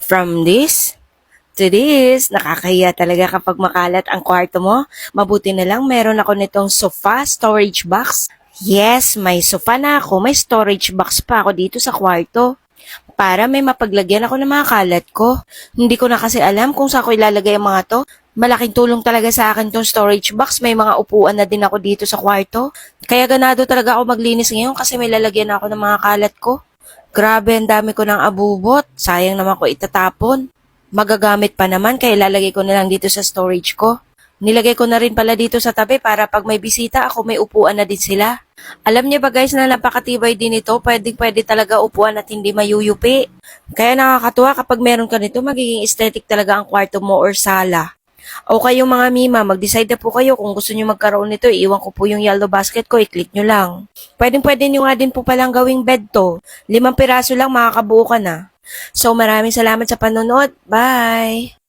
From this to this, nakakahiya talaga kapag makalat ang kwarto mo. Mabuti na lang meron ako nitong sofa storage box. Yes, may sofa na ako, may storage box pa ako dito sa kwarto. Para may mapaglagyan ako ng mga kalat ko. Hindi ko na kasi alam kung saan ko ilalagay ang mga to. Malaking tulong talaga sa akin tong storage box. May mga upuan na din ako dito sa kwarto. Kaya ganado talaga ako maglinis ngayon kasi may lalagyan ako ng mga kalat ko. Grabe, ang dami ko ng abubot. Sayang naman ko itatapon. Magagamit pa naman kaya ilalagay ko na lang dito sa storage ko. Nilagay ko na rin pala dito sa tabi para pag may bisita ako may upuan na din sila. Alam niyo ba guys na napakatibay din ito, pwede talaga upuan at hindi mayuyupi. Kaya nakakatuwa kapag meron ka nito, magiging aesthetic talaga ang kwarto mo or sala. O kayong mga mima, mag-decide na po kayo kung gusto nyo magkaroon nito. Iiwan ko po yung yellow basket ko, i-click nyo lang. Pwede nyo nga din po palang gawing bed to. 5 piraso lang makakabuo ka na. So maraming salamat sa panonood. Bye!